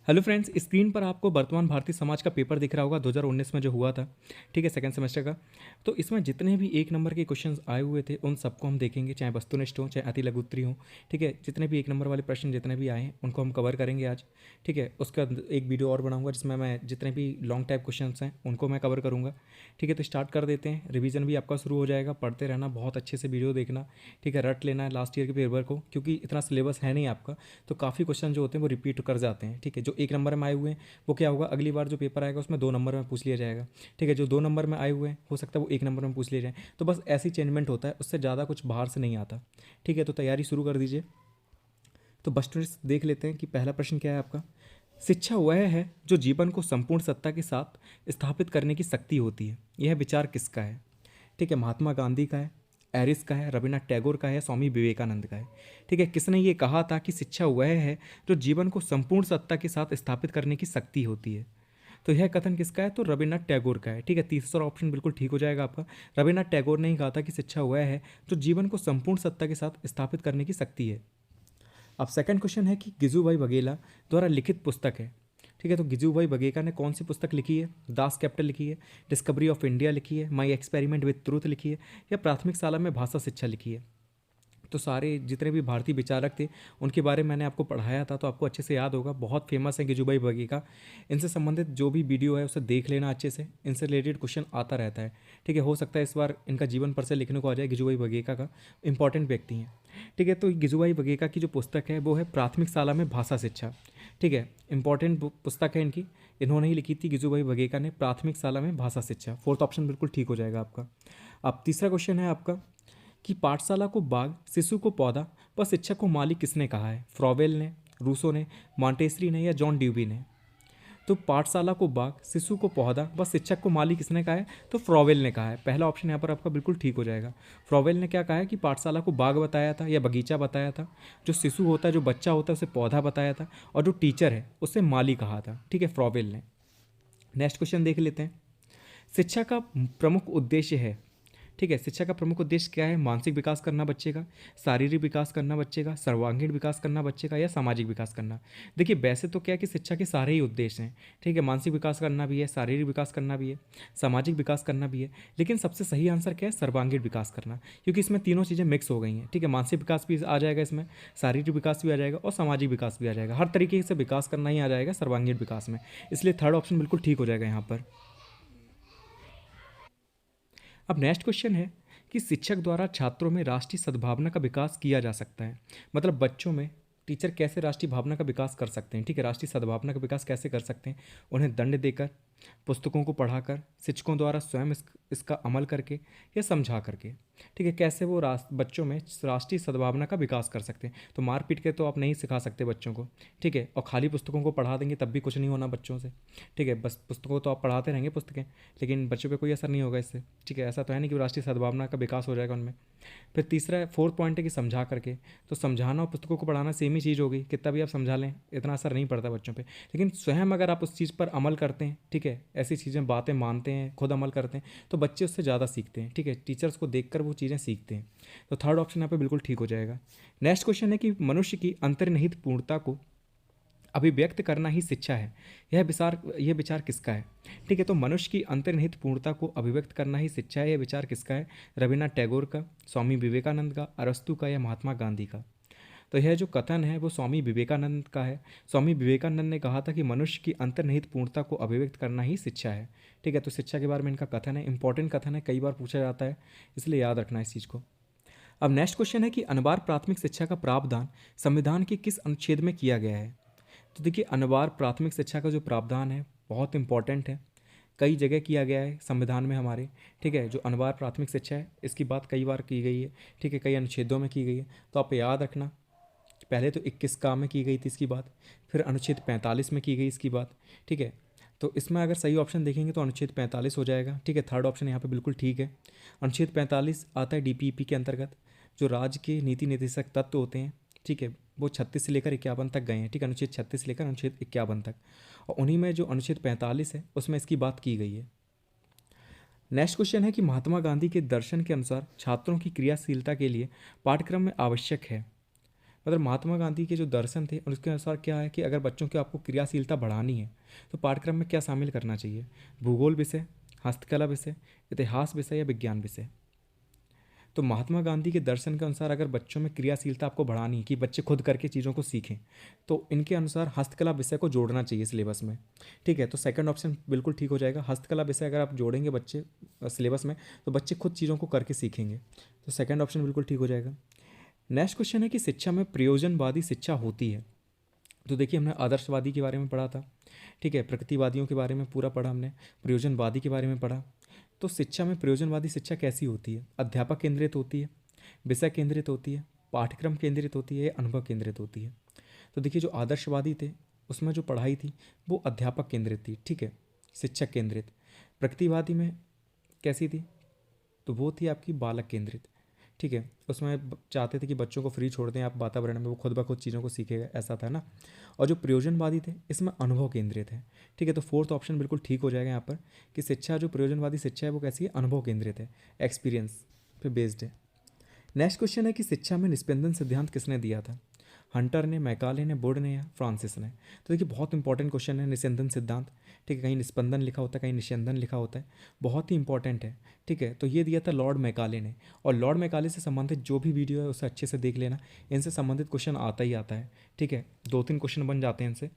Hello friends, screen पर आपको वर्तमान भारतीय समाज का पेपर दिख रहा होगा 2019 में जो हुआ था। ठीक है, सेकंड सेमेस्टर का। तो इसमें जितने भी एक नंबर के क्वेश्चंस आए हुए थे उन सबको हम देखेंगे, चाहे वस्तुनिष्ठ हो चाहे अति लघु उत्तरी हो। ठीक है, जितने भी एक नंबर वाले प्रश्न जितने भी आए हैं उनको हम कवर करेंगे आज। ठीक है, उसका एक वीडियो और बनाऊंगा जिसमें मैं जितने भी लॉन्ग टाइप क्वेश्चन हैं उनको मैं कवर करूँगा। ठीक है, तो स्टार्ट कर देते हैं। रिवीजन भी आपका शुरू हो जाएगा, पढ़ते रहना, बहुत अच्छे से वीडियो देखना। ठीक है, रट लेना है लास्ट ईयर के पेपर को, क्योंकि इतना सिलेबस है नहीं आपका, तो काफ़ी क्वेश्चन जो होते हैं वो रिपीट कर जाते हैं। ठीक है, जो एक नंबर में आए हुए हैं वो क्या होगा, अगली बार जो पेपर आएगा उसमें 2 नंबर में पूछ लिया जाएगा। ठीक है, जो 2 नंबर में आए हुए हैं हो सकता है वो 1 नंबर में पूछ लिया जाए। तो बस ऐसी चेंजमेंट होता है, उससे ज़्यादा कुछ बाहर से नहीं आता। ठीक है, तो तैयारी शुरू कर दीजिए। तो बस स्टूडेंट्स देख लेते हैं कि पहला प्रश्न क्या है आपका। शिक्षा वह है जो जीवन को संपूर्ण सत्ता के साथ स्थापित करने की शक्ति होती है। यह विचार किसका है? ठीक है, महात्मा गांधी का है, एरिस का है, रविन्द्रनाथ टैगोर का है, स्वामी विवेकानंद का है। ठीक है, किसने ये कहा था कि शिक्षा वह है जो जीवन को संपूर्ण सत्ता के साथ स्थापित करने की शक्ति होती है? तो यह कथन किसका है? तो रविन्द्रनाथ टैगोर का है। ठीक है, तीसरा ऑप्शन बिल्कुल ठीक हो जाएगा आपका। रविन्द्रनाथ टैगोर ने ही कहा था कि शिक्षा वह है जो जीवन को संपूर्ण सत्ता के साथ स्थापित करने की शक्ति है। अब सेकंड क्वेश्चन है कि गिजुभाई बघेला द्वारा लिखित पुस्तक है। ठीक है, तो गिजुभाई बघेला ने कौन सी पुस्तक लिखी है? दास कैपिटल लिखी है, डिस्कवरी ऑफ इंडिया लिखी है, माई एक्सपेरिमेंट विद ट्रूथ लिखी है, या प्राथमिक शाला में भाषा शिक्षा लिखी है? तो सारे जितने भी भारतीय विचारक थे उनके बारे में मैंने आपको पढ़ाया था, तो आपको अच्छे से याद होगा। बहुत फेमस है गिजुभाई बघेला। इनसे संबंधित जो भी वीडियो है उसे देख लेना अच्छे से, इनसे रिलेटेड क्वेश्चन आता रहता है। ठीक है, हो सकता है इस बार इनका जीवन पर से लिखने को आ जाए। गिजुभाई बघेला का इंपॉर्टेंट व्यक्ति हैं। ठीक है, तो गिजुभाई बघेला की जो पुस्तक है वो है प्राथमिक शाला में भाषा शिक्षा। ठीक है, इंपॉर्टेंट पुस्तक है इनकी, इन्होंने ही लिखी थी गिजुभाई बघेला ने, प्राथमिक शाला में भाषा शिक्षा। फोर्थ ऑप्शन बिल्कुल ठीक हो जाएगा आपका। अब तीसरा क्वेश्चन है आपका कि पाठशाला को बाग, शिशु को पौधा व शिक्षक को माली किसने कहा है? फ्रॉवेल ने, रूसो ने, मॉन्टेसरी ने, या जॉन ड्यूबी ने? तो पाठशाला को बाग, शिशु को पौधा व शिक्षक को माली किसने कहा है? तो फ्रॉवेल ने कहा है। पहला ऑप्शन यहाँ पर आपका बिल्कुल ठीक हो जाएगा। फ्रॉवेल ने क्या कहा है कि पाठशाला को बाग बताया था या बगीचा बताया था, जो शिशु होता है, जो बच्चा होता है, उसे पौधा बताया था, और जो टीचर है उसे माली कहा था। ठीक है, फ्रॉवेल ने। नेक्स्ट क्वेश्चन देख लेते हैं। शिक्षा का प्रमुख उद्देश्य है। ठीक है, शिक्षा का प्रमुख उद्देश्य क्या है? मानसिक विकास करना बच्चे का, शारीरिक विकास करना बच्चे का, सर्वांगीण विकास करना बच्चे का, या सामाजिक विकास करना? देखिए, वैसे तो क्या है कि शिक्षा के सारे ही उद्देश्य हैं। ठीक है, मानसिक विकास करना भी है, शारीरिक विकास करना भी है, सामाजिक विकास करना भी है, लेकिन सबसे सही आंसर क्या है? सर्वांगीण विकास करना, क्योंकि इसमें तीनों चीज़ें मिक्स हो गई हैं। ठीक है, मानसिक विकास भी आ जाएगा इसमें, शारीरिक विकास भी आ जाएगा और सामाजिक विकास भी आ जाएगा। हर तरीके से विकास करना ही आ जाएगा सर्वांगीण विकास में, इसलिए थर्ड ऑप्शन बिल्कुल ठीक हो जाएगा यहाँ पर। अब नेक्स्ट क्वेश्चन है कि शिक्षक द्वारा छात्रों में राष्ट्रीय सद्भावना का विकास किया जा सकता है। मतलब बच्चों में टीचर कैसे राष्ट्रीय भावना का विकास कर सकते हैं? ठीक है, राष्ट्रीय सद्भावना का विकास कैसे कर सकते हैं? उन्हें दंड देकर, पुस्तकों को पढ़ाकर, शिक्षकों द्वारा स्वयं इसका अमल करके, या समझा करके। ठीक है, कैसे वो बच्चों में राष्ट्रीय सद्भावना का विकास कर सकते हैं? तो मार पीट के तो आप नहीं सिखा सकते बच्चों को। ठीक है, और खाली पुस्तकों को पढ़ा देंगे तब भी कुछ नहीं होना बच्चों से। ठीक है, बस पुस्तकों तो आप पढ़ाते रहेंगे पुस्तकें, लेकिन बच्चों पे कोई असर नहीं होगा इससे। ठीक है, ऐसा तो है नहीं कि राष्ट्रीय सद्भावना का विकास हो जाएगा उनमें। फिर तीसरा फोर्थ पॉइंट है कि समझा करके। तो समझाना और पुस्तकों को पढ़ाना सेम ही चीज़ होगी, कितना भी आप समझा लें इतना असर नहीं पड़ता बच्चों पे। लेकिन स्वयं अगर आप उस चीज़ पर अमल करते हैं, ठीक है, ऐसी चीज़ें बातें मानते हैं, खुद अमल करते हैं, तो बच्चे उससे ज़्यादा सीखते हैं। ठीक है, टीचर्स को देखकर वो चीज़ें सीखते हैं। तो थर्ड ऑप्शन यहाँ पे बिल्कुल ठीक हो जाएगा। नेक्स्ट क्वेश्चन है कि मनुष्य की अंतर्निहित पूर्णता को अभिव्यक्त करना ही शिक्षा है। यह विचार किसका है? ठीक है, तो मनुष्य की अंतर्निहित पूर्णता को अभिव्यक्त करना ही शिक्षा है, यह विचार किसका है? रविन्द्रनाथ टैगोर का, स्वामी विवेकानंद का, अरस्तु का, या महात्मा गांधी का? तो यह जो कथन है वो स्वामी विवेकानंद का है। स्वामी विवेकानंद ने कहा था कि मनुष्य की अंतर्निहित पूर्णता को अभिव्यक्त करना ही शिक्षा है। ठीक है, तो शिक्षा के बारे में इनका कथन है, इंपॉर्टेंट कथन है, कई बार पूछा जाता है, इसलिए याद रखना इस चीज़ को। अब नेक्स्ट क्वेश्चन है कि अनवार प्राथमिक शिक्षा का प्रावधान संविधान के किस अनुच्छेद में किया गया है? तो देखिए, अनवार प्राथमिक शिक्षा का जो प्रावधान है बहुत इंपॉर्टेंट है, कई जगह किया गया है संविधान में हमारे। ठीक है, जो अनवार प्राथमिक शिक्षा है इसकी बात कई बार की गई है। ठीक है, कई अनुच्छेदों में की गई है, तो आप याद रखना। पहले तो 21 का में की गई थी इसकी बात, फिर अनुच्छेद 45 में की गई इसकी बात। ठीक है, तो इसमें अगर सही ऑप्शन देखेंगे तो अनुच्छेद 45 हो जाएगा। ठीक है, थर्ड ऑप्शन यहाँ पे बिल्कुल ठीक है। अनुच्छेद 45 आता है डीपीईपी के अंतर्गत। जो राज्य के नीति निर्देशक तत्व होते हैं, ठीक है, वो 36 से लेकर 51 तक गए हैं। ठीक है, अनुच्छेद 36 से लेकर अनुच्छेद 51 तक, और उन्हीं में जो अनुच्छेद 45 है उसमें इसकी बात की गई है। नेक्स्ट क्वेश्चन है कि महात्मा गांधी के दर्शन के अनुसार छात्रों की क्रियाशीलता के लिए पाठ्यक्रम में आवश्यक है। मतलब महात्मा गांधी के जो दर्शन थे उसके अनुसार क्या है कि अगर बच्चों की आपको क्रियाशीलता बढ़ानी है तो पाठ्यक्रम में क्या शामिल करना चाहिए? भूगोल विषय, हस्तकला विषय, इतिहास विषय या विज्ञान विषय? तो महात्मा गांधी के दर्शन के अनुसार अगर बच्चों में क्रियाशीलता आपको बढ़ानी है कि बच्चे खुद करके चीज़ों को सीखें, तो इनके अनुसार हस्तकला विषय को जोड़ना चाहिए सिलेबस में। ठीक है, तो सेकंड ऑप्शन बिल्कुल ठीक हो जाएगा। हस्तकला विषय अगर आप जोड़ेंगे बच्चे सिलेबस में तो बच्चे खुद चीज़ों को करके सीखेंगे, तो सेकंड ऑप्शन बिल्कुल ठीक हो जाएगा। नेक्स्ट क्वेश्चन है कि शिक्षा में प्रयोजनवादी शिक्षा होती है। तो देखिए हमने आदर्शवादी के बारे में पढ़ा था, ठीक है, प्रकृतिवादियों के बारे में पूरा पढ़ा हमने, प्रयोजनवादी के बारे में पढ़ा। तो शिक्षा में प्रयोजनवादी शिक्षा कैसी होती है? अध्यापक केंद्रित होती है, विषय केंद्रित होती है, पाठ्यक्रम केंद्रित होती है या अनुभव केंद्रित होती है? तो देखिए जो आदर्शवादी थे उसमें जो पढ़ाई थी वो अध्यापक केंद्रित थी, ठीक है, शिक्षक केंद्रित। प्रकृतिवादी में कैसी थी? तो वो थी आपकी बालक केंद्रित, ठीक है, उसमें चाहते थे कि बच्चों को फ्री छोड़ दें आप वातावरण में, वो खुद ब खुद चीज़ों को सीखेगा, ऐसा था ना। और जो प्रयोजनवादी थे इसमें अनुभव केंद्रित है, ठीक है, तो फोर्थ ऑप्शन बिल्कुल ठीक हो जाएगा यहाँ पर कि शिक्षा जो प्रयोजनवादी शिक्षा है वो कैसी है? अनुभव केंद्रित है, एक्सपीरियंस पे बेस्ड है। नेक्स्ट क्वेश्चन है कि शिक्षा में निस्पंदन सिद्धांत किसने दिया था? हंटर ने, मैकाले ने, बोर्ड ने या फ्रांसिस ने? तो देखिए बहुत इंपॉर्टेंट क्वेश्चन है निस्पंदन सिद्धांत, ठीक है, कहीं निस्पंदन लिखा होता है कहीं निस्यंदन लिखा होता है, बहुत ही इंपॉर्टेंट है, ठीक है। तो ये दिया था लॉर्ड मैकाले ने, और लॉर्ड मैकाले से संबंधित जो भी वीडियो है उसे अच्छे से देख लेना, इनसे संबंधित क्वेश्चन आता ही आता है, ठीक है, 2-3 क्वेश्चन बन जाते हैं इनसे।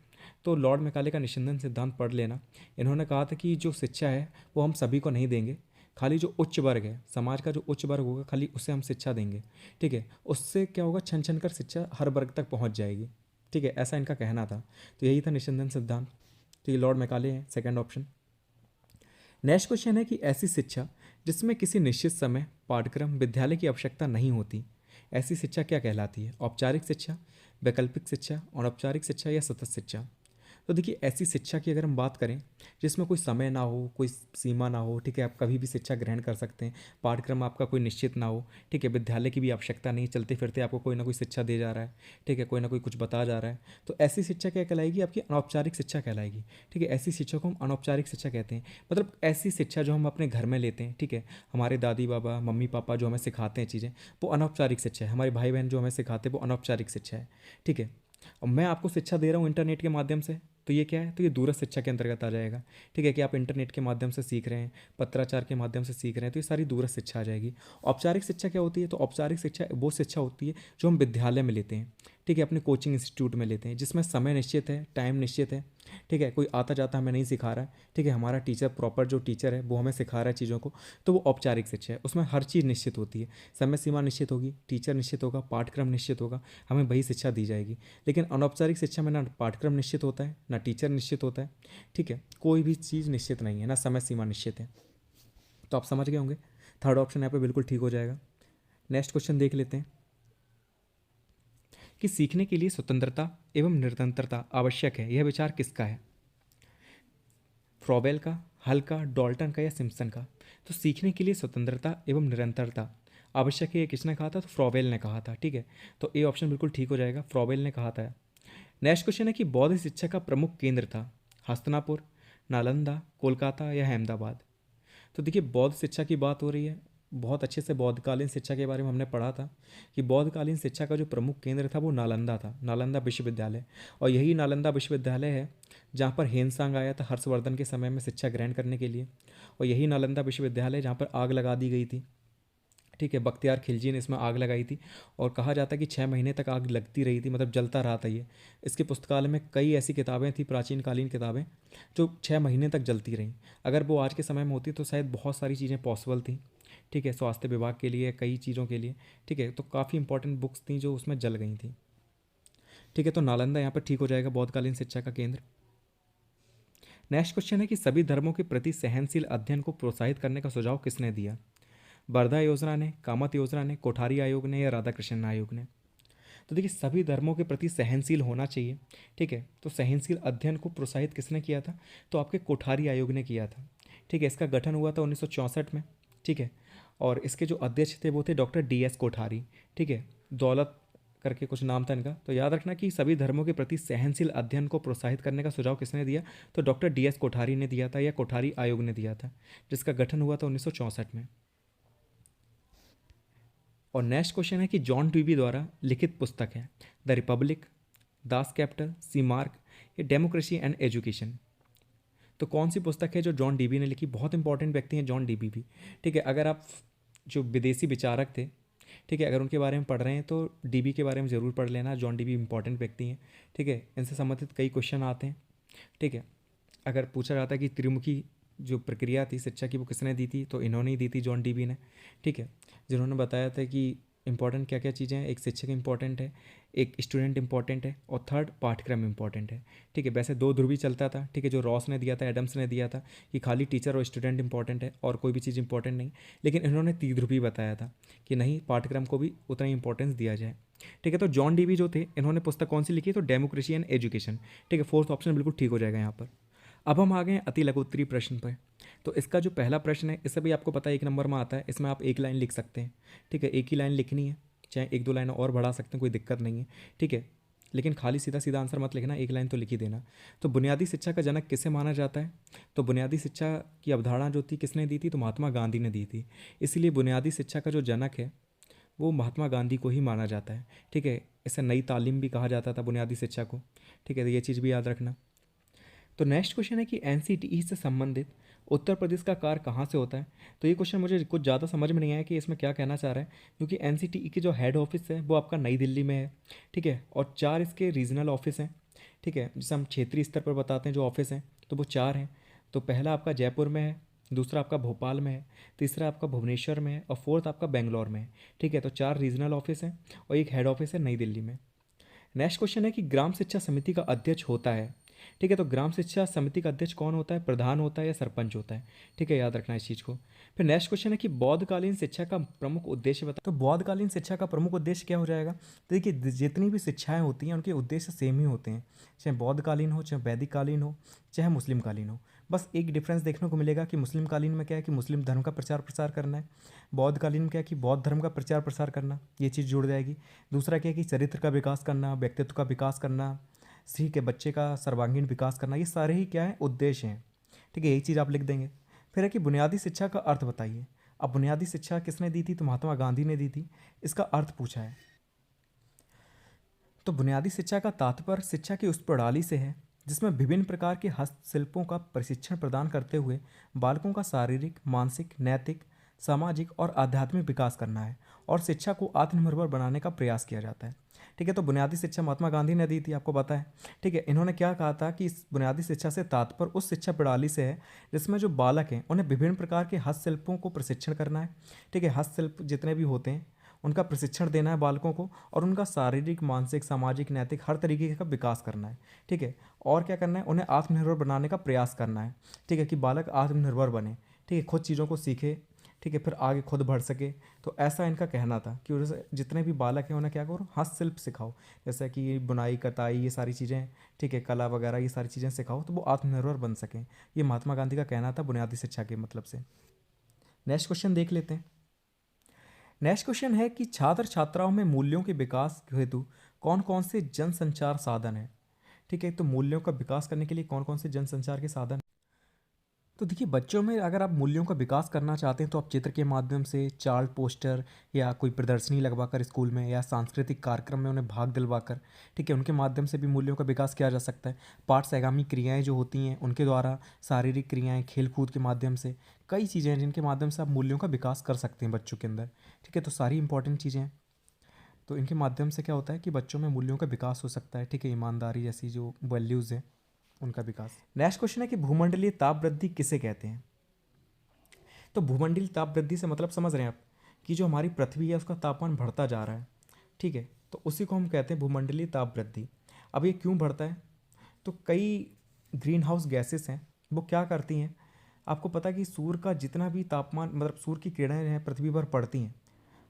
तो लॉर्ड मैकाले का निस्यंदन सिद्धांत पढ़ लेना। इन्होंने कहा था कि जो शिक्षा है वो हम सभी को नहीं देंगे, खाली जो उच्च वर्ग है समाज का, जो उच्च वर्ग होगा खाली उसे हम शिक्षा देंगे, ठीक है, उससे क्या होगा, छन छन कर शिक्षा हर वर्ग तक पहुंच जाएगी, ठीक है, ऐसा इनका कहना था। तो यही था निस्यंदन सिद्धांत, तो ये लॉर्ड मैकाले हैं, सेकंड ऑप्शन। नेक्स्ट क्वेश्चन है कि ऐसी शिक्षा जिसमें किसी निश्चित समय, पाठ्यक्रम, विद्यालय की आवश्यकता नहीं होती, ऐसी शिक्षा क्या कहलाती है? औपचारिक शिक्षा, वैकल्पिक शिक्षा, अनौपचारिक शिक्षा या सतत शिक्षा? तो देखिए ऐसी शिक्षा की अगर हम बात करें जिसमें कोई समय ना हो, कोई सीमा ना हो, ठीक है, आप कभी भी शिक्षा ग्रहण कर सकते हैं, पाठ्यक्रम आपका कोई निश्चित ना हो, ठीक है, विद्यालय की भी आवश्यकता नहीं, चलते फिरते आपको कोई ना कोई शिक्षा दे जा रहा है, ठीक है, कोई ना कोई कुछ बता जा रहा है, तो ऐसी शिक्षा क्या कहलाएगी? आपकी अनौपचारिक शिक्षा कहलाएगी, ठीक है, ऐसी शिक्षा को हम अनौपचारिक शिक्षा कहते हैं। मतलब ऐसी शिक्षा जो हम अपने घर में लेते हैं, ठीक है, हमारे दादी बाबा मम्मी पापा जो हमें सिखाते हैं चीज़ें, वो अनौपचारिक शिक्षा है। हमारे भाई बहन जो हमें सिखाते हैं वो अनौपचारिक शिक्षा है, ठीक है। और मैं आपको शिक्षा दे रहा हूँ इंटरनेट के माध्यम से, तो ये क्या है? तो ये दूरस्थ शिक्षा के अंतर्गत आ जाएगा, ठीक है, कि आप इंटरनेट के माध्यम से सीख रहे हैं, पत्राचार के माध्यम से सीख रहे हैं, तो ये सारी दूरस्थ शिक्षा आ जाएगी। औपचारिक शिक्षा क्या होती है? तो औपचारिक शिक्षा वो शिक्षा होती है जो हम विद्यालय में लेते हैं, ठीक है, अपने कोचिंग इंस्टीट्यूट में लेते हैं, जिसमें समय निश्चित है, टाइम निश्चित है, ठीक है, कोई आता जाता हमें नहीं सिखा रहा है, ठीक है, हमारा टीचर प्रॉपर जो टीचर है वो हमें सिखा रहा है चीज़ों को, तो वो औपचारिक शिक्षा है। उसमें हर चीज़ निश्चित होती है, समय सीमा निश्चित होगी, टीचर निश्चित होगा, पाठ्यक्रम निश्चित होगा, हमें वही शिक्षा दी जाएगी। लेकिन अनौपचारिक शिक्षा में ना पाठ्यक्रम निश्चित होता है, ना टीचर निश्चित होता है, ठीक है, कोई भी चीज़ निश्चित नहीं है, ना समय सीमा निश्चित है। तो आप समझ गए होंगे, थर्ड ऑप्शन यहाँ पे बिल्कुल ठीक हो जाएगा। नेक्स्ट क्वेश्चन देख लेते हैं कि सीखने के लिए स्वतंत्रता एवं निरंतरता आवश्यक है, यह विचार किसका है? फ्रॉबेल का, हल का, डॉल्टन का या सिम्पसन का? तो सीखने के लिए स्वतंत्रता एवं निरंतरता आवश्यक है, ये किसने कहा था? तो फ्रॉबेल ने कहा था, ठीक है, तो ए ऑप्शन बिल्कुल ठीक हो जाएगा, फ्रॉबेल ने कहा था। नेक्स्ट क्वेश्चन है कि बौद्ध शिक्षा का प्रमुख केंद्र था हस्तिनापुर, नालंदा, कोलकाता या अहमदाबाद? तो देखिए बौद्ध शिक्षा की बात हो रही है, बहुत अच्छे से बौद्धकालीन शिक्षा के बारे में हमने पढ़ा था कि बौद्धकालीन शिक्षा का जो प्रमुख केंद्र था वो नालंदा था, नालंदा विश्वविद्यालय। और यही नालंदा विश्वविद्यालय है जहाँ पर हेनसांग आया था हर्षवर्धन के समय में शिक्षा ग्रहण करने के लिए, और यही नालंदा विश्वविद्यालय जहाँ पर आग लगा दी गई थी, ठीक है, बख्तियार खिलजी ने इसमें आग लगाई थी, और कहा जाता है कि 6 महीने तक आग लगती रही थी, मतलब जलता रहा था ये। इसके पुस्तकालय में कई ऐसी किताबें थी, प्राचीन कालीन किताबें, जो 6 महीने तक जलती रहीं। अगर वो आज के समय में होती तो शायद बहुत सारी चीज़ें पॉसिबल थी, ठीक है, स्वास्थ्य विभाग के लिए, कई चीज़ों के लिए, ठीक है, तो काफ़ी इंपॉर्टेंट बुक्स थी जो उसमें जल गई थी, ठीक है, तो नालंदा यहाँ पर ठीक हो जाएगा, बौद्धकालीन शिक्षा का केंद्र। नेक्स्ट क्वेश्चन है कि सभी धर्मों के प्रति सहनशील अध्ययन को प्रोत्साहित करने का सुझाव किसने दिया? वर्धा योजना ने, कामत योजना ने, कोठारी आयोग ने या राधाकृष्णन आयोग ने? तो देखिए सभी धर्मों के प्रति सहनशील होना चाहिए, ठीक है, तो सहनशील अध्ययन को प्रोत्साहित किसने किया था? तो आपके कोठारी आयोग ने किया था, ठीक है, इसका गठन हुआ था 1964 में, ठीक है, और इसके जो अध्यक्ष थे वो थे डॉक्टर DS कोठारी, ठीक है, दौलत करके कुछ नाम था इनका। तो याद रखना कि सभी धर्मों के प्रति सहनशील अध्ययन को प्रोत्साहित करने का सुझाव किसने दिया? तो डॉक्टर DS कोठारी ने दिया था, या कोठारी आयोग ने दिया था, जिसका गठन हुआ था 1964 में। और नेक्स्ट क्वेश्चन है कि जॉन डीवी द्वारा लिखित पुस्तक है द रिपब्लिक, दास कैपिटल, सी मार्क, या डेमोक्रेसी एंड एजुकेशन। तो कौन सी पुस्तक है जो जॉन डीवी ने लिखी? बहुत इंपॉर्टेंट व्यक्ति हैं जॉन डीवी भी, ठीक है। अगर आप जो विदेशी विचारक थे, ठीक है, अगर उनके बारे में पढ़ रहे हैं तो डीबी के बारे में ज़रूर पढ़ लेना। जॉन डीबी इंपॉर्टेंट व्यक्ति हैं, ठीक है। इनसे संबंधित कई क्वेश्चन आते हैं, ठीक है। अगर पूछा जाता है कि त्रिमुखी जो प्रक्रिया थी शिक्षा की वो किसने दी थी, तो इन्होंने ही दी थी, जॉन डीबी ने, ठीक है। जिन्होंने बताया था कि इंपॉर्टेंट क्या क्या चीज़ें हैं, एक शिक्षक इंपॉर्टेंट है, एक स्टूडेंट इंपॉर्टेंट है, और थर्ड पाठ्यक्रम इंपॉर्टेंट है, ठीक है। वैसे दो ध्रुवी चलता था, ठीक है, जो रॉस ने दिया था, एडम्स ने दिया था कि खाली टीचर और स्टूडेंट इंपॉर्टेंट है और कोई भी चीज़ इंपॉर्टेंट नहीं, लेकिन इन्होंने त्रिध्रुवी बताया था कि नहीं, पाठ्यक्रम को भी उतना ही इंपॉर्टेंस दिया जाए, ठीक है। तो जॉन डीवी जो थे, इन्होंने पुस्तक कौन सी लिखी? तो डेमोक्रेसी एंड एजुकेशन, ठीक है। फोर्थ ऑप्शन बिल्कुल ठीक हो जाएगा यहाँ पर। अब हम आ गए हैं अति लघु उत्तरीय प्रश्न पर। तो इसका जो पहला प्रश्न है, इससे भी आपको पता है 1 नंबर में आता है। इसमें आप एक लाइन लिख सकते हैं, ठीक है, एक ही लाइन लिखनी है, चाहे 1-2 लाइन और बढ़ा सकते हैं, कोई दिक्कत नहीं है, ठीक है। लेकिन खाली सीधा सीधा आंसर मत लिखना, एक लाइन तो लिख ही देना। तो बुनियादी शिक्षा का जनक किसे माना जाता है? तो बुनियादी शिक्षा की अवधारणा जो थी किसने दी थी? तो महात्मा गांधी ने दी थी। इसलिए बुनियादी शिक्षा का जो जनक है वो महात्मा गांधी को ही माना जाता है, ठीक है। इसे नई तालीम भी कहा जाता था बुनियादी शिक्षा को, ठीक है। तो ये चीज़ भी याद रखना। तो नेक्स्ट क्वेश्चन है कि एनसीटीई से संबंधित उत्तर प्रदेश का कार्य कहाँ से होता है? तो ये क्वेश्चन मुझे कुछ ज़्यादा समझ में नहीं आया कि इसमें क्या कहना चाह रहा है, क्योंकि एनसीटीई की जो हेड ऑफिस है वो आपका नई दिल्ली में है, ठीक है, और 4 इसके रीजनल ऑफिस हैं, ठीक है, जिसे हम क्षेत्रीय स्तर पर बताते हैं जो ऑफिस हैं, तो वो 4 हैं। तो पहला आपका जयपुर में है, दूसरा आपका भोपाल में है, तीसरा आपका भुवनेश्वर में है, और फोर्थ आपका बेंगलोर में है, ठीक है। तो 4 रीजनल ऑफिस हैं और एक हेड ऑफिस है नई दिल्ली में। नेक्स्ट क्वेश्चन है कि ग्राम शिक्षा समिति का अध्यक्ष होता है, ठीक है। तो ग्राम शिक्षा समिति का अध्यक्ष कौन होता है? प्रधान होता है या सरपंच होता है, ठीक है, याद रखना इस चीज़ को। फिर नेक्स्ट क्वेश्चन है कि बौद्धकालीन शिक्षा का प्रमुख उद्देश्य बता। तो बौद्धकालीन शिक्षा का प्रमुख उद्देश्य क्या हो जाएगा? तो देखिए, जितनी भी शिक्षाएं होती हैं उनके उद्देश्य सेम ही होते हैं, चाहे बौद्धकालीन हो, चाहे वैदिक कालीन हो, चाहे मुस्लिम कालीन हो। बस एक डिफरेंस देखने को मिलेगा कि मुस्लिम कालीन में क्या है कि मुस्लिम धर्म का प्रचार प्रसार करना है, बौद्ध कालीन में क्या है कि बौद्ध धर्म का प्रचार प्रसार करना, ये चीज़ जुड़ जाएगी। दूसरा क्या है कि चरित्र का विकास करना, व्यक्तित्व का विकास करना, स्त्री के बच्चे का सर्वांगीण विकास करना, ये सारे ही क्या है? उद्देश्य हैं, ठीक है। यही चीज़ आप लिख देंगे। फिर है कि बुनियादी शिक्षा का अर्थ बताइए। अब बुनियादी शिक्षा किसने दी थी? तो महात्मा गांधी ने दी थी। इसका अर्थ पूछा है। तो बुनियादी शिक्षा का तात्पर्य शिक्षा की उस प्रणाली से है जिसमें विभिन्न प्रकार के हस्तशिल्पों का प्रशिक्षण प्रदान करते हुए बालकों का शारीरिक, मानसिक, नैतिक, सामाजिक और आध्यात्मिक विकास करना है और शिक्षा को आत्मनिर्भर बनाने का प्रयास किया जाता है, ठीक है। तो बुनियादी शिक्षा महात्मा गांधी ने दी थी, आपको पता है, ठीक है। इन्होंने क्या कहा था कि इस बुनियादी शिक्षा से तात्पर्य उस शिक्षा प्रणाली से है जिसमें जो बालक हैं उन्हें विभिन्न प्रकार के हस्तशिल्पों को प्रशिक्षण करना है, ठीक है। हस्तशिल्प जितने भी होते हैं उनका प्रशिक्षण देना है बालकों को, और उनका शारीरिक, मानसिक, सामाजिक, नैतिक हर तरीके का विकास करना है, ठीक है। और क्या करना है? उन्हें आत्मनिर्भर बनाने का प्रयास करना है, ठीक है, कि बालक आत्मनिर्भर बने, ठीक है, खुद चीज़ों को सीखे, ठीक है, फिर आगे खुद बढ़ सके। तो ऐसा इनका कहना था कि जितने भी बालक हैं उन्हें क्या करो? हस्तशिल्प सिखाओ, जैसे कि बुनाई, कताई, ये सारी चीज़ें, ठीक है, कला वगैरह, ये सारी चीज़ें सिखाओ तो वो आत्मनिर्भर बन सकें। ये महात्मा गांधी का कहना था बुनियादी शिक्षा के मतलब से। नेक्स्ट क्वेश्चन देख लेते हैं। नेक्स्ट क्वेश्चन है कि छात्र छात्राओं में मूल्यों के विकास हेतु कौन कौन से जनसंचार साधन हैं, ठीक है। तो मूल्यों का विकास करने के लिए कौन कौन से जनसंचार के साधन? तो देखिए, बच्चों में अगर आप मूल्यों का विकास करना चाहते हैं तो आप चित्र के माध्यम से, चार्ट, पोस्टर, या कोई प्रदर्शनी लगवाकर स्कूल में, या सांस्कृतिक कार्यक्रम में उन्हें भाग दिलवाकर, ठीक है, उनके माध्यम से भी मूल्यों का विकास किया जा सकता है। पाठ से आगामी क्रियाएं जो होती हैं उनके द्वारा, शारीरिक क्रियाएं, खेल कूद के माध्यम से, कई चीज़ें हैं जिनके माध्यम से आप मूल्यों का विकास कर सकते हैं बच्चों के अंदर, ठीक है। तो सारी इंपॉर्टेंट चीज़ें हैं, तो इनके माध्यम से क्या होता है कि बच्चों में मूल्यों का विकास हो सकता है, ठीक है। ईमानदारी जैसी जो वैल्यूज़ हैं उनका विकास। नेक्स्ट क्वेश्चन है कि भूमंडलीय ताप वृद्धि किसे कहते हैं? तो भूमंडलीय ताप वृद्धि से मतलब समझ रहे हैं आप कि जो हमारी पृथ्वी है उसका तापमान बढ़ता जा रहा है, ठीक है। तो उसी को हम कहते हैं भूमंडलीय ताप वृद्धि। अब ये क्यों बढ़ता है? तो कई ग्रीन हाउस गैसेस हैं, वो क्या करती हैं, आपको पता है कि सूर्य का जितना भी तापमान, मतलब सूर्य की किरणें हैं पृथ्वी पर पड़ती हैं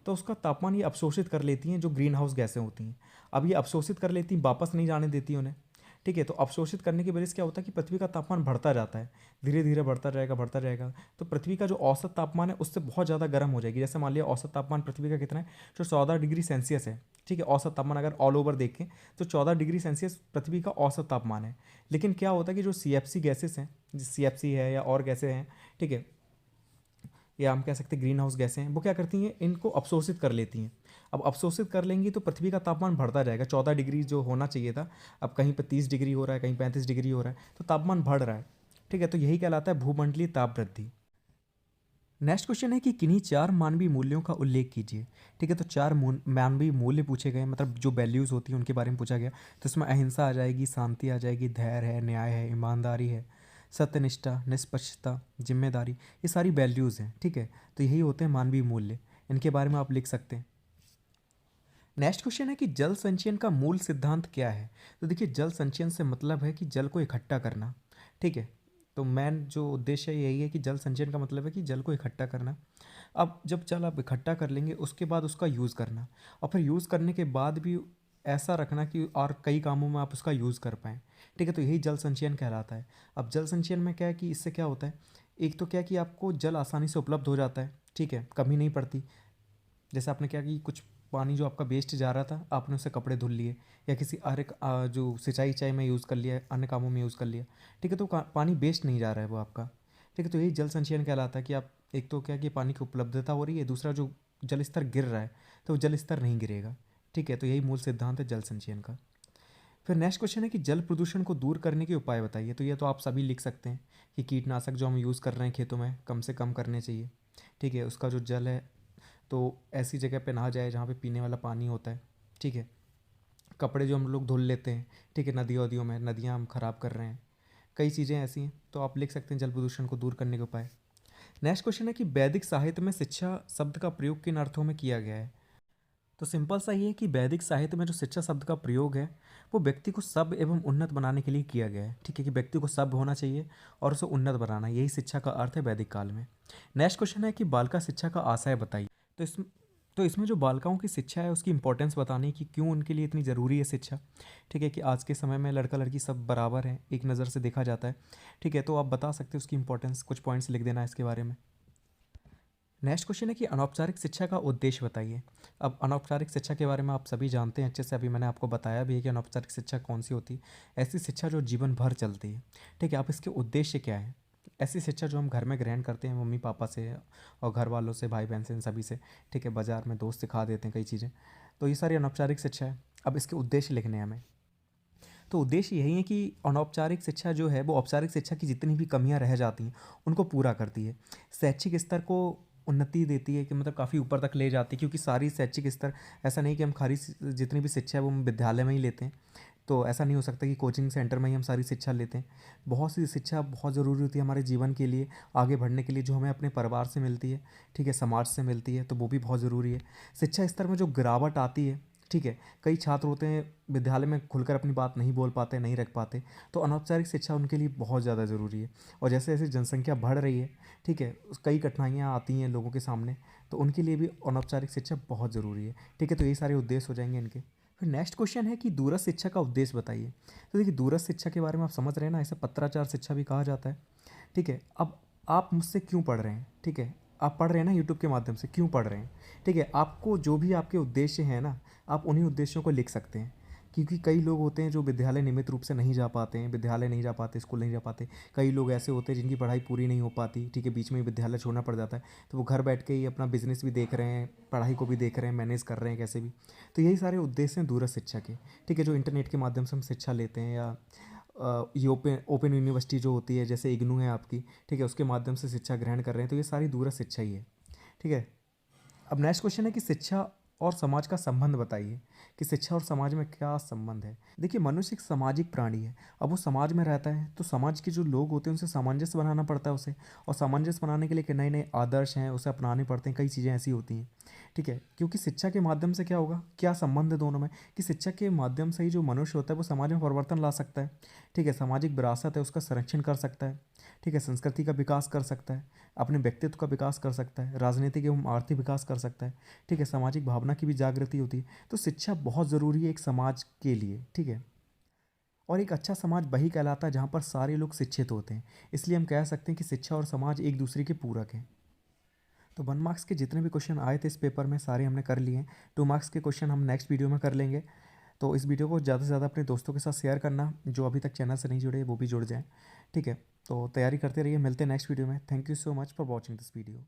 तो उसका तापमान ये अवशोषित कर लेती हैं, जो ग्रीन हाउस गैसें होती हैं। अब ये अवशोषित कर लेती हैं, वापस नहीं जाने देती उन्हें, ठीक है। तो अवशोषित करने की वजह से क्या होता है कि पृथ्वी का तापमान बढ़ता जाता है, धीरे धीरे बढ़ता जाएगा, बढ़ता जाएगा। तो पृथ्वी का जो औसत तापमान है उससे बहुत ज़्यादा गर्म हो जाएगी। जैसे मान लिया औसत तापमान पृथ्वी का कितना है? जो 14 डिग्री सेल्सियस है, ठीक है। औसत तापमान अगर ऑल ओवर देखें तो 14 डिग्री सेल्सियस पृथ्वी का औसत तापमान है। लेकिन क्या होता है कि जो CFC गैसेस हैं, CFC है या और गैसें हैं, ठीक है, या हम कह सकते हैं ग्रीन हाउस गैसें हैं, वो क्या करती हैं, इनको अवशोषित कर लेती हैं। अब अवशोषित कर लेंगी तो पृथ्वी का तापमान बढ़ता जाएगा। 14 डिग्री जो होना चाहिए था, अब कहीं पर 30 डिग्री हो रहा है, कहीं 35 डिग्री हो रहा है, तो तापमान बढ़ रहा है। ठीक है, तो यही कहलाता है भूमंडलीय ताप वृद्धि। नेक्स्ट क्वेश्चन है कि किन्हीं 4 मानवीय मूल्यों का उल्लेख कीजिए। ठीक है, तो 4 मानवीय मूल्य पूछे गए, मतलब जो वैल्यूज़ होती हैं उनके बारे में पूछा गया। तो इसमें अहिंसा आ जाएगी, शांति आ जाएगी, धैर्य है, न्याय है, ईमानदारी है, सत्यनिष्ठा, निष्पक्षता, जिम्मेदारी, ये सारी वैल्यूज़ हैं। ठीक है, तो यही होते हैं मानवीय मूल्य, इनके बारे में आप लिख सकते हैं। नेक्स्ट क्वेश्चन है कि जल संचयन का मूल सिद्धांत क्या है। तो देखिए, जल संचयन से मतलब है कि जल को इकट्ठा करना। ठीक है, तो मेन जो उद्देश्य है यही है कि जल संचयन का मतलब है कि जल को इकट्ठा करना। अब जब जल आप इकट्ठा कर लेंगे उसके बाद उसका यूज़ करना, और फिर यूज़ करने के बाद भी ऐसा रखना कि और कई कामों में आप उसका यूज़ कर पाएँ। ठीक है, तो यही जल संचयन कहलाता है। अब जल संचयन में क्या है कि इससे क्या होता है, एक तो क्या है कि आपको जल आसानी से उपलब्ध हो जाता है। ठीक है, कमी नहीं पड़ती। जैसे आपने क्या कि कुछ पानी जो आपका वेस्ट जा रहा था, आपने उससे कपड़े धुल लिए, या किसी जो सिंचाई में यूज़ कर लिया, अन्य कामों में यूज़ कर लिया। ठीक है, तो पानी वेस्ट नहीं जा रहा है वो आपका। ठीक है, तो यही जल संचयन कहलाता है कि आप एक तो क्या कि पानी की उपलब्धता हो रही है, दूसरा जो जल स्तर गिर रहा है तो वो जल स्तर नहीं गिरेगा। ठीक है, तो यही मूल सिद्धांत है जल संचयन का। फिर नेक्स्ट क्वेश्चन है कि जल प्रदूषण को दूर करने के उपाय बताइए। तो ये तो आप सभी लिख सकते हैं कि कीटनाशक जो हम यूज़ कर रहे हैं खेतों में कम से कम करने चाहिए। ठीक है, उसका जो जल है तो ऐसी जगह पे ना जाए जहाँ पे पीने वाला पानी होता है। ठीक है, कपड़े जो हम लोग धुल लेते हैं, ठीक है, नदियों वदियों में, नदियाँ हम ख़राब कर रहे हैं, कई चीज़ें ऐसी हैं, तो आप लिख सकते हैं जल प्रदूषण को दूर करने के उपाय। नेक्स्ट क्वेश्चन है कि वैदिक साहित्य में शिक्षा शब्द का प्रयोग किन अर्थों में किया गया है। तो सिंपल सा ये है कि वैदिक साहित्य में जो शिक्षा शब्द का प्रयोग है वो व्यक्ति को सभ्य एवं उन्नत बनाने के लिए किया गया है। ठीक है, कि व्यक्ति को सभ्य होना चाहिए और उसे उन्नत बनाना, यही शिक्षा का अर्थ है वैदिक काल में। नेक्स्ट क्वेश्चन है कि बालिका शिक्षा का आशय बताइए। तो इस तो इसमें जो बालिकाओं की शिक्षा है उसकी इंपॉर्टेंस बताने की, क्यों उनके लिए इतनी ज़रूरी है शिक्षा। ठीक है, कि आज के समय में लड़का लड़की सब बराबर हैं, एक नज़र से देखा जाता है। ठीक है, तो आप बता सकते हो उसकी इंपॉर्टेंस, कुछ पॉइंट्स लिख देना इसके बारे में। नेक्स्ट क्वेश्चन है कि अनौपचारिक शिक्षा का उद्देश्य बताइए। अब अनौपचारिक शिक्षा के बारे में आप सभी जानते हैं अच्छे से, अभी मैंने आपको बताया भी है कि अनौपचारिक शिक्षा कौन सी होती है। ऐसी शिक्षा जो जीवन भर चलती है। ठीक है, आप इसके उद्देश्य क्या है। ऐसी शिक्षा जो हम घर में ग्रहण करते हैं मम्मी पापा से और घर वालों से, भाई बहन से, इन सभी से। ठीक है, बाजार में दोस्त सिखा देते हैं कई चीज़ें, तो ये सारी अनौपचारिक शिक्षा है। अब इसके उद्देश्य लिखने हैं हमें। तो उद्देश्य यही है कि अनौपचारिक शिक्षा जो है वो औपचारिक शिक्षा की जितनी भी कमियां रह जाती हैं उनको पूरा करती है। शैक्षिक स्तर को उन्नति देती है, कि मतलब काफ़ी ऊपर तक ले जाती है, क्योंकि सारी शैक्षिक स्तर, ऐसा नहीं कि हम खाली जितनी भी शिक्षा है वो हम विद्यालय में ही लेते हैं। तो ऐसा नहीं हो सकता कि कोचिंग सेंटर में ही हम सारी शिक्षा लेते हैं। बहुत सी शिक्षा बहुत ज़रूरी होती है हमारे जीवन के लिए, आगे बढ़ने के लिए, जो हमें अपने परिवार से मिलती है। ठीक है, समाज से मिलती है, तो वो भी बहुत ज़रूरी है। शिक्षा स्तर में जो गिरावट आती है, ठीक है, कई छात्र होते हैं विद्यालय में खुलकर अपनी बात नहीं बोल पाते, नहीं रख पाते, तो अनौपचारिक शिक्षा उनके लिए बहुत ज़्यादा ज़रूरी है। और जैसे जैसे जनसंख्या बढ़ रही है, ठीक है, कई कठिनाइयाँ आती हैं लोगों के सामने, तो उनके लिए भी अनौपचारिक शिक्षा बहुत ज़रूरी है। ठीक है, तो यही सारे उद्देश्य हो जाएंगे इनके। फिर नेक्स्ट क्वेश्चन है कि दूरस्थ शिक्षा का उद्देश्य बताइए। तो देखिए, दूरस्थ शिक्षा के बारे में आप समझ रहे हैं ना, इसे पत्राचार शिक्षा भी कहा जाता है। ठीक है, अब आप मुझसे क्यों पढ़ रहे हैं। ठीक है, आप पढ़ रहे हैं ना यूट्यूब के माध्यम से, क्यों पढ़ रहे हैं। ठीक है, आपको जो भी आपके उद्देश्य हैं ना, आप उन्हीं उद्देश्यों को लिख सकते हैं। क्योंकि कई लोग होते हैं जो विद्यालय नियमित रूप से नहीं जा पाते हैं, विद्यालय नहीं जा पाते, स्कूल नहीं जा पाते। कई लोग ऐसे होते हैं जिनकी पढ़ाई पूरी नहीं हो पाती, ठीक है, बीच में ही विद्यालय छोड़ना पड़ जाता है, तो वो घर बैठ के ही अपना बिजनेस भी देख रहे हैं, पढ़ाई को भी देख रहे हैं, मैनेज कर रहे हैं कैसे भी। तो यही सारे उद्देश्य हैं दूरस्थ शिक्षा के। ठीक है, जो इंटरनेट के माध्यम से हम शिक्षा लेते हैं, या ये ओपन यूनिवर्सिटी जो होती है, जैसे इग्नू है आपकी, ठीक है, उसके माध्यम से शिक्षा ग्रहण कर रहे हैं, तो ये सारी दूरस्थ शिक्षा ही है। ठीक है, अब नेक्स्ट क्वेश्चन है कि शिक्षा और समाज का संबंध बताइए, कि शिक्षा और समाज में क्या संबंध है। देखिए, मनुष्य एक सामाजिक प्राणी है। अब वो समाज में रहता है तो समाज के जो लोग होते हैं उनसे सामंजस्य बनाना पड़ता है उसे, और सामंजस्य बनाने के लिए नए नए आदर्श हैं उसे अपनाने पड़ते हैं, कई चीज़ें ऐसी होती हैं। ठीक है, क्योंकि शिक्षा के माध्यम से क्या होगा, क्या संबंध है दोनों में, कि शिक्षा के माध्यम से ही जो मनुष्य होता है वो समाज में परिवर्तन ला सकता है। ठीक है, सामाजिक विरासत है उसका संरक्षण कर सकता है। ठीक है, संस्कृति का विकास कर सकता है, अपने व्यक्तित्व का विकास कर सकता है, राजनीतिक एवं आर्थिक विकास कर सकता है। ठीक है, सामाजिक भावना की भी जागृति होती है। तो शिक्षा बहुत ज़रूरी है एक समाज के लिए। ठीक है, और एक अच्छा समाज वही कहलाता है जहाँ पर सारे लोग शिक्षित होते हैं। इसलिए हम कह सकते हैं कि शिक्षा और समाज एक दूसरे के पूरक हैं। तो 1 मार्क्स के जितने भी क्वेश्चन आए थे इस पेपर में सारे हमने कर लिए हैं। 2 मार्क्स के क्वेश्चन हम नेक्स्ट वीडियो में कर लेंगे। तो इस वीडियो को ज़्यादा से ज़्यादा अपने दोस्तों के साथ शेयर करना, जो अभी तक चैनल से नहीं जुड़े वो भी जुड़ जाएँ। ठीक है, तो तैयारी करते रहिए, मिलते हैं नेक्स्ट वीडियो में। Thank you so much for watching this video.